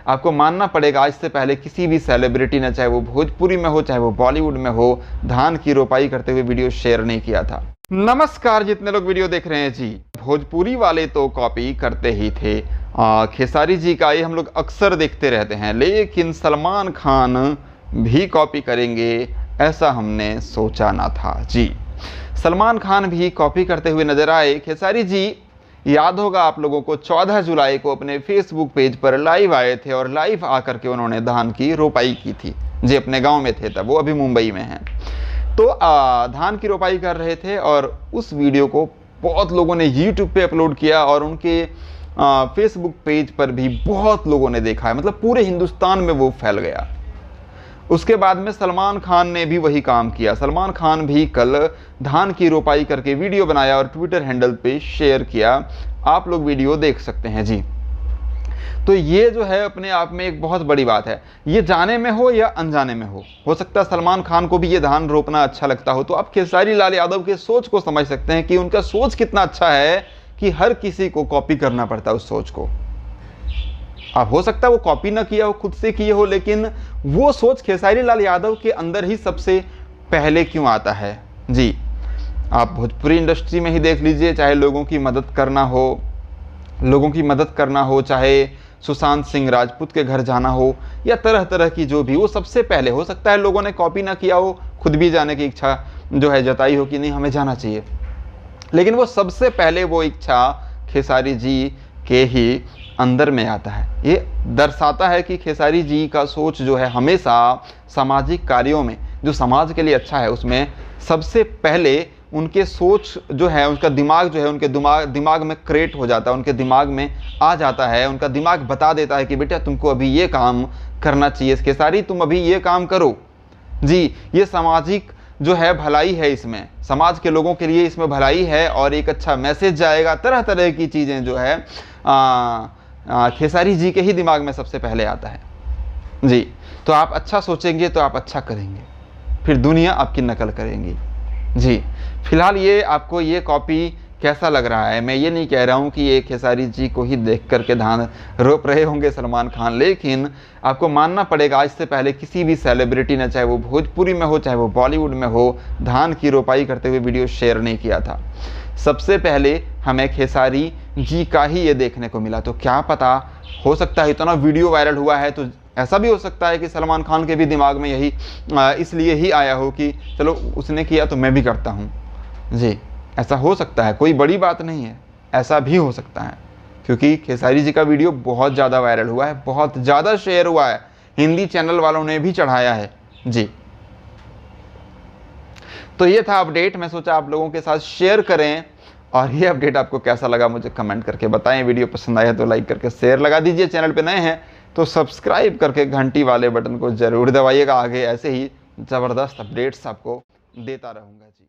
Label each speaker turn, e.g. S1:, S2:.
S1: आपको मानना पड़ेगा आज से पहले किसी भी सेलिब्रिटी ने, चाहे वो भोजपुरी में हो चाहे वो बॉलीवुड में हो, धान की रोपाई करते हुए वीडियो शेयर नहीं किया था। नमस्कार, जितने लोग वीडियो देख रहे हैं जी, भोजपुरी वाले तो कॉपी करते ही थे। खेसारी जी का ये हम लोग अक्सर देखते रहते हैं, लेकिन सलमान खान भी कॉपी करेंगे ऐसा हमने सोचा ना था जी। सलमान खान भी कॉपी करते हुए नजर आए। खेसारी जी, याद होगा आप लोगों को, 14 जुलाई को अपने फेसबुक पेज पर लाइव आए थे और लाइव आकर के उन्होंने धान की रोपाई की थी जी। अपने गांव में थे तब, वो अभी मुंबई में हैं। तो धान की रोपाई कर रहे थे और उस वीडियो को बहुत लोगों ने यूट्यूब पे अपलोड किया और उनके फेसबुक पेज पर भी बहुत लोगों ने देखा है, मतलब पूरे हिंदुस्तान में वो फैल गया। उसके बाद में सलमान खान ने भी वही काम किया। सलमान खान भी कल धान की रोपाई करके वीडियो बनाया और ट्विटर हैंडल पे शेयर किया। आप लोग वीडियो देख सकते हैं जी। तो ये जो है अपने आप में एक बहुत बड़ी बात है। ये जाने में हो या अनजाने में हो सकता है सलमान खान को भी ये धान रोपना अच्छा लगता हो। तो आप खेसारी लाल यादव के सोच को समझ सकते हैं कि उनका सोच कितना अच्छा है कि हर किसी को कॉपी करना पड़ता है उस सोच को। अब हो सकता है वो कॉपी ना किया हो, खुद से किए हो, लेकिन वो सोच खेसारी लाल यादव के अंदर ही सबसे पहले क्यों आता है जी। आप भोजपुरी इंडस्ट्री में ही देख लीजिए, चाहे लोगों की मदद करना हो, चाहे सुशांत सिंह राजपूत के घर जाना हो या तरह तरह की जो भी, वो सबसे पहले, हो सकता है लोगों ने कॉपी ना किया हो, खुद भी जाने की इच्छा जो है जताई हो कि नहीं हमें जाना चाहिए, लेकिन वो सबसे पहले वो इच्छा खेसारी जी के ही अंदर में आता है। ये दर्शाता है कि खेसारी जी का सोच जो है हमेशा सामाजिक कार्यों में, जो समाज के लिए अच्छा है, उसमें सबसे पहले उनके सोच जो है, उनका दिमाग जो है, उनके दिमाग में क्रिएट हो जाता है, उनके दिमाग में आ जाता है। उनका दिमाग बता देता है कि बेटा तुमको अभी ये काम करना चाहिए, खेसारी तुम अभी ये काम करो जी। ये सामाजिक जो है भलाई है, इसमें समाज के लोगों के लिए इसमें भलाई है और एक अच्छा मैसेज जाएगा। तरह तरह की चीज़ें जो है खेसारी जी के ही दिमाग में सबसे पहले आता है जी। तो आप अच्छा सोचेंगे तो आप अच्छा करेंगे, फिर दुनिया आपकी नकल करेंगी जी। फिलहाल ये आपको ये कॉपी कैसा लग रहा है? मैं ये नहीं कह रहा हूँ कि ये खेसारी जी को ही देख करके धान रोप रहे होंगे सलमान खान, लेकिन आपको मानना पड़ेगा आज से पहले किसी भी सेलिब्रिटी ने, चाहे वो भोजपुरी में हो चाहे वो बॉलीवुड में हो, धान की रोपाई करते हुए वीडियो शेयर नहीं किया था। सबसे पहले हमें खेसारी जी का ही ये देखने को मिला। तो क्या पता, हो सकता है इतना वीडियो वायरल हुआ है तो ऐसा भी हो सकता है कि सलमान खान के भी दिमाग में यही इसलिए ही आया हो कि चलो उसने किया तो मैं भी करता हूँ जी। ऐसा हो सकता है, कोई बड़ी बात नहीं है, ऐसा भी हो सकता है, क्योंकि खेसारी जी का वीडियो बहुत ज़्यादा वायरल हुआ है, बहुत ज़्यादा शेयर हुआ है, हिंदी चैनल वालों ने भी चढ़ाया है जी। तो ये था अपडेट, मैं सोचा आप लोगों के साथ शेयर करें। और ये अपडेट आपको कैसा लगा मुझे कमेंट करके बताएं। वीडियो पसंद आया तो लाइक करके शेयर लगा दीजिए। चैनल पे नए हैं तो सब्सक्राइब करके घंटी वाले बटन को ज़रूर दबाइएगा। आगे ऐसे ही ज़बरदस्त अपडेट्स आपको देता रहूँगा जी।